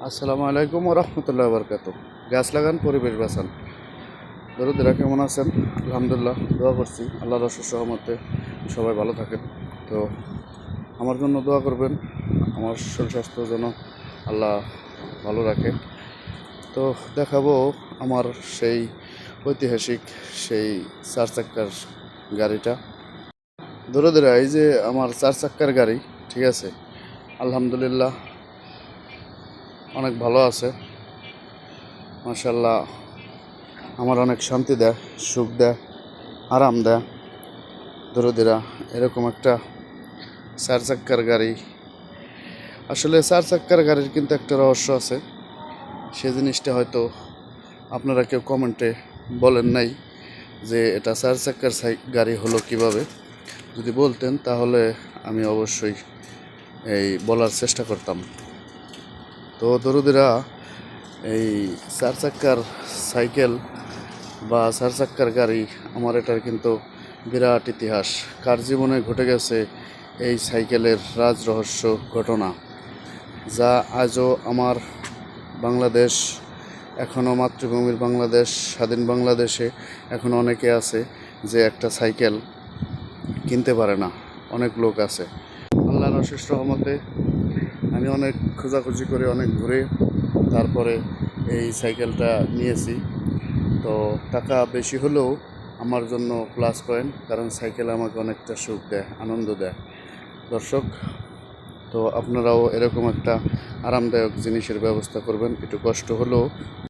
আসসালামু আলাইকুম ওয়া রাহমাতুল্লাহি ওয়া বারাকাতুহু। গাছ লাগান, পরিবেশ বাঁচান। দরুদেরা কেমন আছেন? আলহামদুলিল্লাহ, দোয়া করছি আল্লাহর অশেষ রহমতে সবাই ভালো থাকেন। তো আমার জন্য দোয়া করবেন, আমার শরীর স্বাস্থ্য যেন আল্লাহ ভালো রাখে। তো দেখাবো আমার সেই ঐতিহাসিক সেই চার চাক্কার গাড়িটা। দরুদেরা, এই যে আমার চার চাক্কার গাড়ি, ঠিক আছে, আলহামদুলিল্লাহ অনেক ভালো আছে, মাশাআল্লাহ। আমার অনেক শান্তি দেয়, সুখ দেয়, আরাম দেয়। দরদিরা, এরকম একটা চার চাক্কার গাড়ি, আসলে চার চাক্কার গাড়ির কিন্তু একটা রহস্য আছে। সে জিনিসটা হয়তো আপনারা কেউ কমেন্টে বলেন নাই যে এটা চার চাক্কার গাড়ি হলো কিভাবে। যদি বলতেন তাহলে আমি অবশ্যই এই বলার চেষ্টা করতাম। তো দরদিরা, এই চার চাক্কার সাইকেল বা চার চাক্কার গাড়ি, আমার এটার কিন্তু বিরাট ইতিহাস। কার জীবনে ঘটে গেছে এই সাইকেলের রাজ রহস্য ঘটনা, যা আজও আমার বাংলাদেশ, এখনও মাতৃভূমির বাংলাদেশ, স্বাধীন বাংলাদেশে এখনও অনেকে আছে যে একটা সাইকেল কিনতে পারে না। অনেক লোক আছে। আল্লাহর অশেষ রহমতে আমি অনেক খোঁজাখুঁজি করে, অনেক ঘুরে তারপরে এই সাইকেলটা নিয়েছি। তো টাকা বেশি হলেও আমার জন্য প্লাস পয়েন্ট, কারণ সাইকেল আমাকে অনেকটা সুখ দেয়, আনন্দ দেয়। দর্শক, তো আপনারাও এরকম একটা আরামদায়ক জিনিসের ব্যবস্থা করবেন, একটু কষ্ট হলেও।